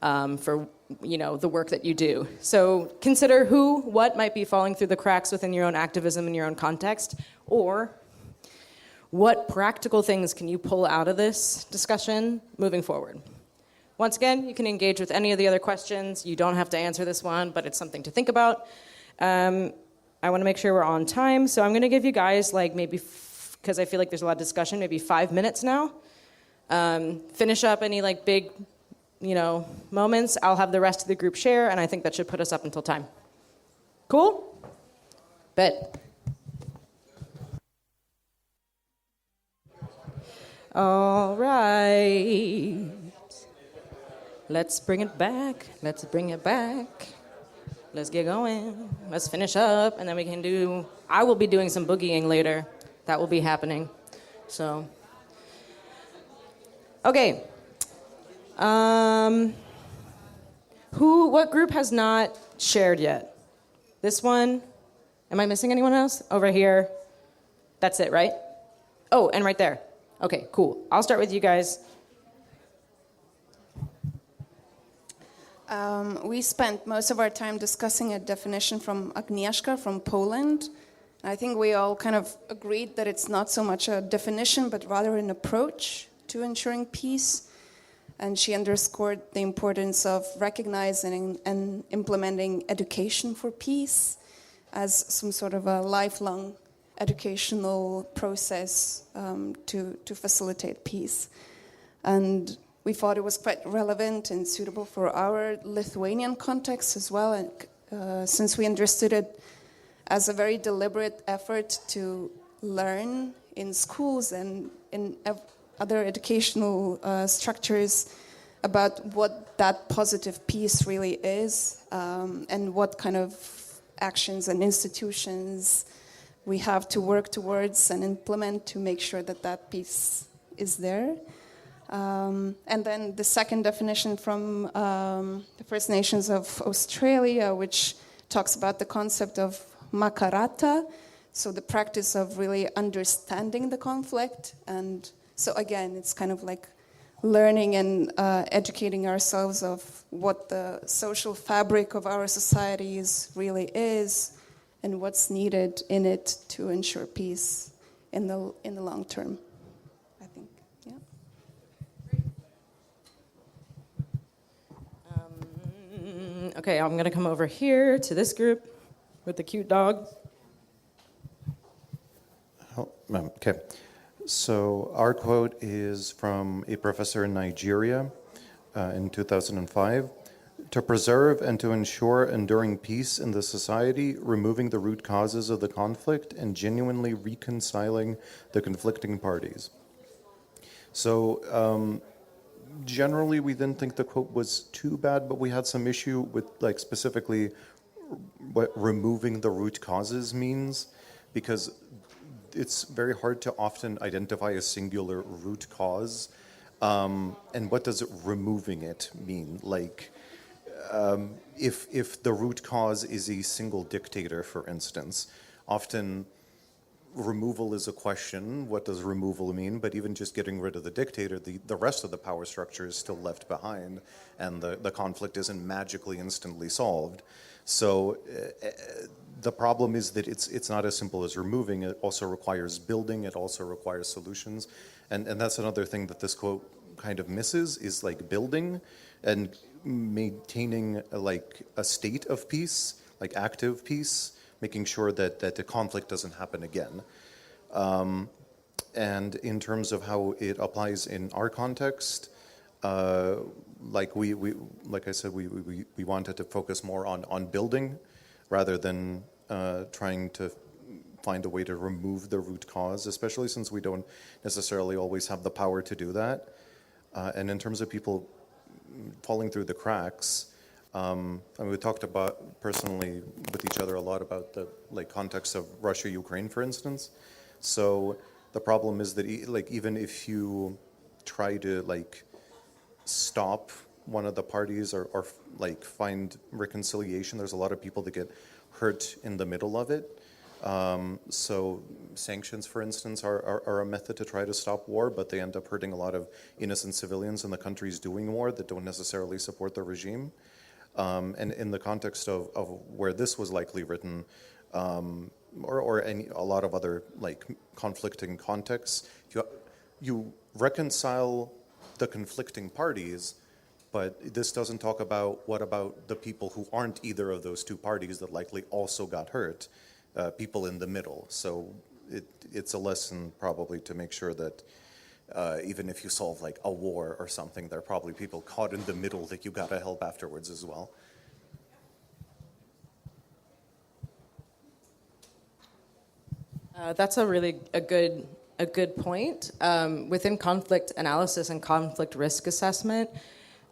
for the work that you do. So consider who, what might be falling through the cracks within your own activism in your own context, or what practical things can you pull out of this discussion moving forward. Once again, you can engage with any of the other questions. You don't have to answer this one, but it's something to think about. I want to make sure we're on time, so I'm going to give you guys like maybe, because I feel like there's a lot of discussion, maybe 5 minutes now. Finish up any like big, moments. I'll have the rest of the group share, and I think that should put us up until time. Cool? Bet. All right. Let's bring it back. Let's bring it back. Let's get going. Let's finish up, and then we can do... I will be doing some boogieing later. That will be happening. So... Okay. What group has not shared yet? This one? Am I missing anyone else? Over here. That's it, right? Oh, and right there. Okay, cool. I'll start with you guys. We spent most of our time discussing a definition from Agnieszka from Poland. I think we all kind of agreed that it's not so much a definition, but rather an approach to ensuring peace. And she underscored the importance of recognizing and implementing education for peace as some sort of a lifelong educational process to facilitate peace. And we thought it was quite relevant and suitable for our Lithuanian context as well, and since we understood it as a very deliberate effort to learn in schools and in other educational structures about what that positive peace really is, and what kind of actions and institutions we have to work towards and implement to make sure that that peace is there. And then the second definition from the First Nations of Australia, which talks about the concept of makarata, so the practice of really understanding the conflict. And so again, it's kind of like learning and educating ourselves of what the social fabric of our societies really is and what's needed in it to ensure peace in the long term, I think. Okay, I'm going to come over here to this group with the cute dog. Okay, so our quote is from a professor in Nigeria in 2005. To preserve and to ensure enduring peace in the society, removing the root causes of the conflict and genuinely reconciling the conflicting parties. So generally we didn't think the quote was too bad, but we had some issue with like specifically what removing the root causes means, because it's very hard to often identify a singular root cause. And what does removing it mean? Like, if the root cause is a single dictator, for instance, often removal is a question. What does removal mean? But even just getting rid of the dictator, the rest of the power structure is still left behind, and the conflict isn't magically instantly solved. So the problem is that it's not as simple as removing. It also requires building. It also requires solutions. And that's another thing that this quote kind of misses, is like building and maintaining like a state of peace, like active peace, making sure that the conflict doesn't happen again. And in terms of how it applies in our context, like I said, we wanted to focus more on building rather than trying to find a way to remove the root cause, especially since we don't necessarily always have the power to do that. And in terms of people falling through the cracks, we talked about personally with each other a lot about the context of Russia-Ukraine, for instance. So the problem is that even if you try to stop one of the parties or find reconciliation, there's a lot of people that get hurt in the middle of it. So sanctions, for instance, are a method to try to stop war, but they end up hurting a lot of innocent civilians in the countries doing war that don't necessarily support the regime. And in the context of where this was likely written, or a lot of other like conflicting contexts, you reconcile the conflicting parties, but this doesn't talk about what about the people who aren't either of those two parties that likely also got hurt, people in the middle. So it's a lesson probably to make sure that even if you solve like a war or something, there are probably people caught in the middle that you gotta help afterwards as well. That's a really a good point. Within conflict analysis and conflict risk assessment,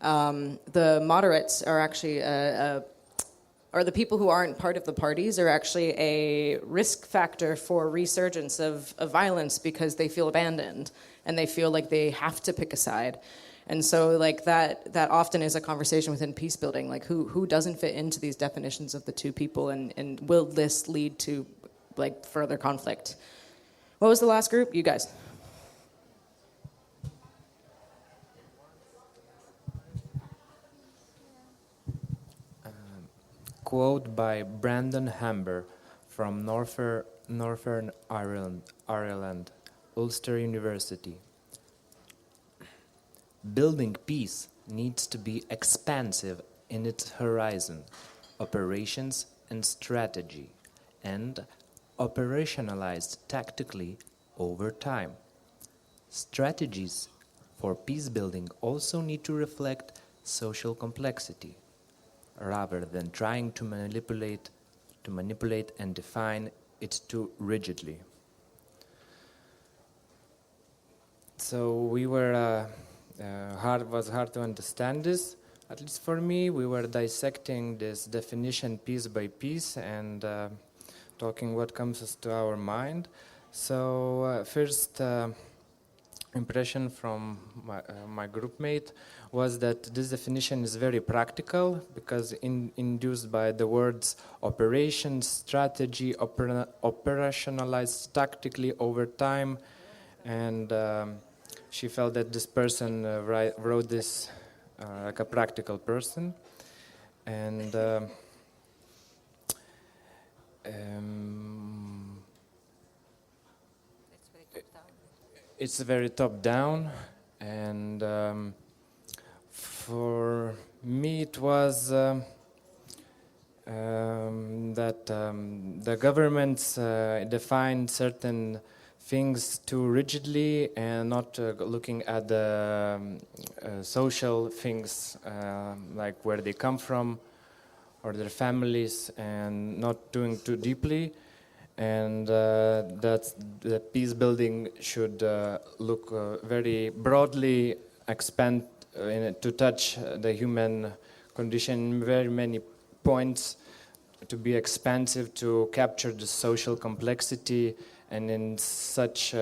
the moderates are actually, or the people who aren't part of the parties are actually a risk factor for resurgence of violence because they feel abandoned and they feel like they have to pick a side. And so like that often is a conversation within peace building, like who doesn't fit into these definitions of the two people, and will this lead to like further conflict? What was the last group? You guys. Quote by Brandon Hamber from Northern Ireland, Ulster University. Building peace needs to be expansive in its horizon, operations and strategy, and operationalized tactically over time. Strategies for peace building also need to reflect social complexity, rather than trying to manipulate and define it too rigidly. So we were was hard to understand this, at least for me. We were dissecting this definition piece by piece and talking what comes to our mind. So first impression from my group mate was that this definition is very practical because induced by the words operation, strategy, operationalized tactically over time, and she felt that this person wrote this like a practical person, and it's very top down, and for me it was that the governments defined certain things too rigidly and not looking at the social things, like where they come from or their families, and not doing too deeply. And that the peace building should look very broadly, expand to touch the human condition in very many points, to be expansive, to capture the social complexity, and in such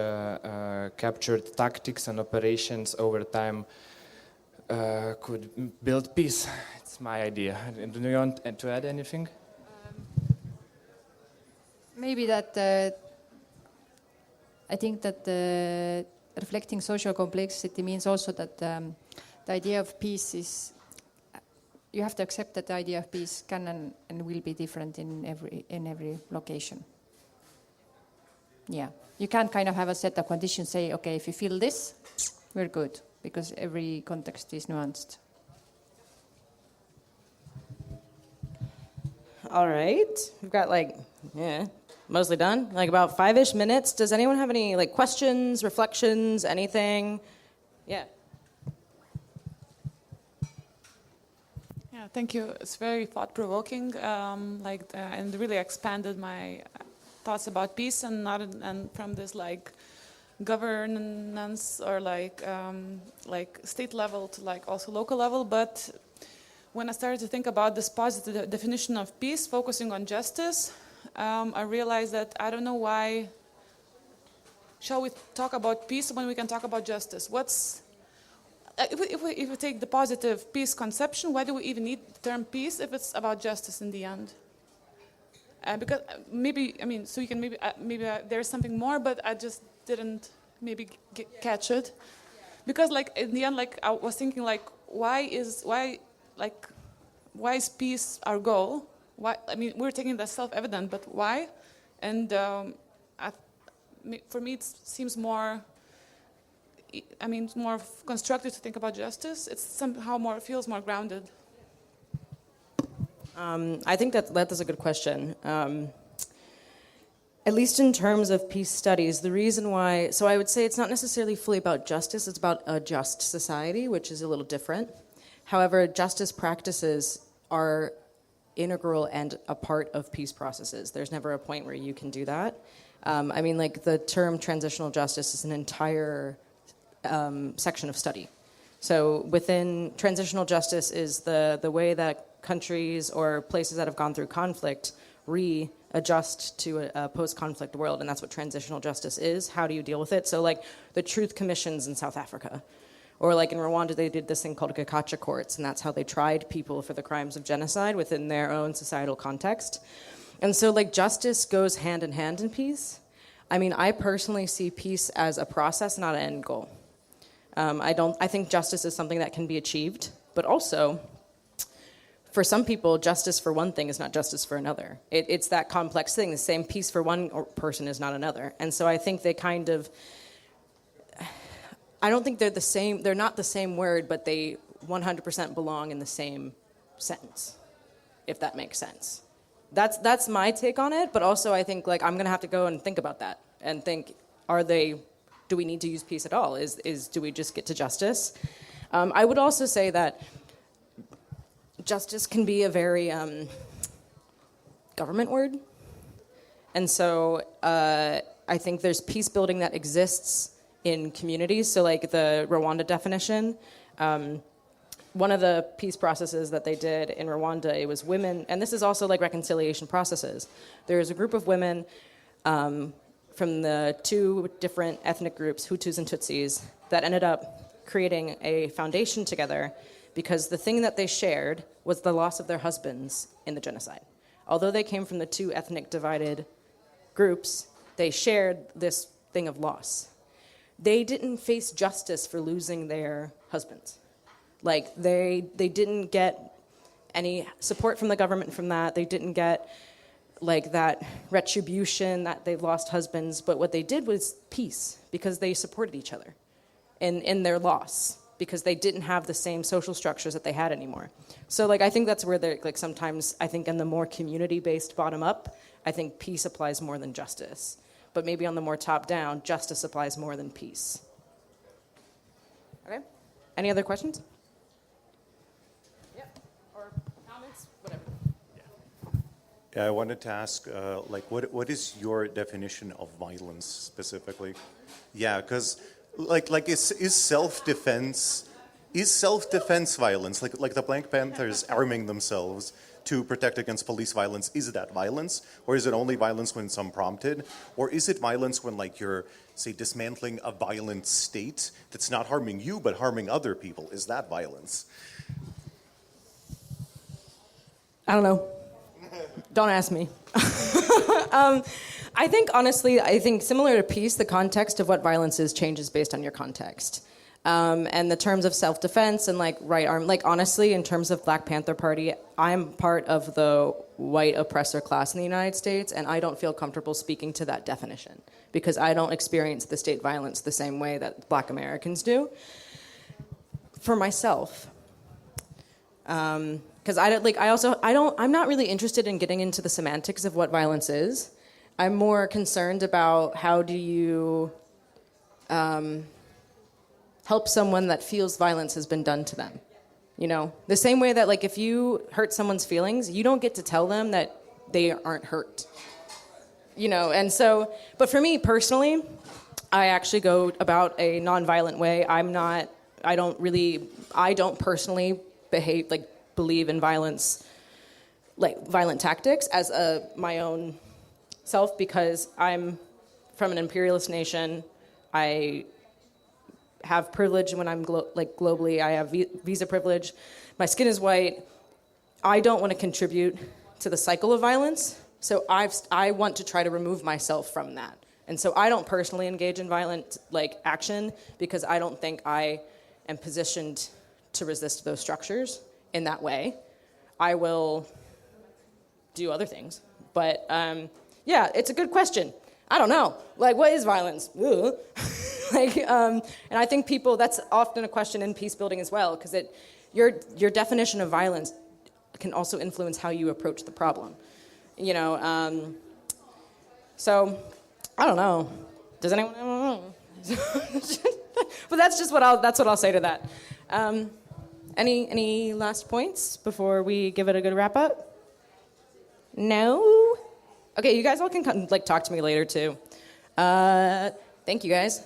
captured tactics and operations over time could build peace. It's my idea. Do you want to add anything? Maybe that I think that reflecting social complexity means also that the idea of peace is, you have to accept that the idea of peace can and will be different in every location. Yeah, you can't kind of have a set of conditions, say, okay, if you feel this, we're good, because every context is nuanced. All right, we've got mostly done, like about 5-ish minutes. Does anyone have any like questions, reflections, anything? Yeah. Yeah, thank you. It's very thought-provoking, and really expanded my thoughts about peace, and not and from this like governance or like state level to like also local level. But when I started to think about this positive definition of peace, focusing on justice, I realized that I don't know why shall we talk about peace when we can talk about justice. If we take the positive peace conception, why do we even need the term peace if it's about justice in the end? Because maybe, I mean, so you can maybe there's something more, but I just didn't maybe catch it. Because like in the end, like I was thinking, like why is peace our goal? Why? I mean, we're taking that self-evident, but why? And for me, it seems more. I mean, more constructive to think about justice. It's somehow feels more grounded. I think that is a good question. At least in terms of peace studies, the reason why, so I would say it's not necessarily fully about justice, it's about a just society, which is a little different. However, justice practices are integral and a part of peace processes. There's never a point where you can do that. I mean, like the term transitional justice is an entire section of study. So within transitional justice is the way that countries or places that have gone through conflict readjust to a post-conflict world, and that's what transitional justice is. How do you deal with it? So like the truth commissions in South Africa, or like in Rwanda they did this thing called Gacaca courts, and that's how they tried people for the crimes of genocide within their own societal context. And so like justice goes hand in hand in peace. I mean, I personally see peace as a process, not an end goal. I think justice is something that can be achieved, but also for some people, justice for one thing is not justice for another. It's that complex thing. The same peace for one person is not another. And so I think they kind of, I don't think they're the same, they're not the same word, but they 100% belong in the same sentence, if that makes sense. That's my take on it, but also I think like I'm gonna have to go and think about that and think, do we need to use peace at all? Do we just get to justice? I would also say that justice can be a very government word. And so I think there's peace building that exists in communities. So like the Rwanda definition, one of the peace processes that they did in Rwanda, it was women, and this is also like reconciliation processes. There's a group of women from the two different ethnic groups, Hutus and Tutsis, that ended up creating a foundation together because the thing that they shared was the loss of their husbands in the genocide. Although they came from the two ethnic divided groups, they shared this thing of loss. They didn't face justice for losing their husbands. Like, they didn't get any support from the government from that. They didn't get, like, that retribution that they lost husbands. But what they did was peace, because they supported each other in their loss, because they didn't have the same social structures that they had anymore. So, like, I think that's where they're, like, sometimes, I think in the more community-based bottom-up, I think peace applies more than justice. But maybe on the more top-down, justice applies more than peace. Okay? Any other questions? Yeah, I wanted to ask, like, what is your definition of violence specifically? Yeah, because, like, is self-defense violence? Like the Black Panthers arming themselves to protect against police violence, is that violence? Or is it only violence when it's unprompted? Or is it violence when, like, you're, say, dismantling a violent state that's not harming you but harming other people? Is that violence? I don't know. Don't ask me. I think, honestly, similar to peace, the context of what violence is changes based on your context. And the terms of self-defense and, like, right arm, like, honestly, in terms of Black Panther Party, I'm part of the white oppressor class in the United States, and I don't feel comfortable speaking to that definition because I don't experience the state violence the same way that Black Americans do. For myself, because I'm not really interested in getting into the semantics of what violence is. I'm more concerned about how do you help someone that feels violence has been done to them. You know, the same way that, like, if you hurt someone's feelings, you don't get to tell them that they aren't hurt. You know, and so, but for me personally, I actually go about a nonviolent way. I don't personally believe in violence, like violent tactics as my own self, because I'm from an imperialist nation. I have privilege when I'm globally. I have visa privilege. My skin is white. I don't want to contribute to the cycle of violence. So I want to try to remove myself from that. And so I don't personally engage in violent action because I don't think I am positioned to resist those structures in that way. I will do other things. But yeah, it's a good question. I don't know. What is violence? And I think that's often a question in peace building as well, because your definition of violence can also influence how you approach the problem. So I don't know. Does anyone? I don't know. But that's just what I'll say to that. Any last points before we give it a good wrap up? No. Okay, you guys all can come, talk to me later too. Thank you guys.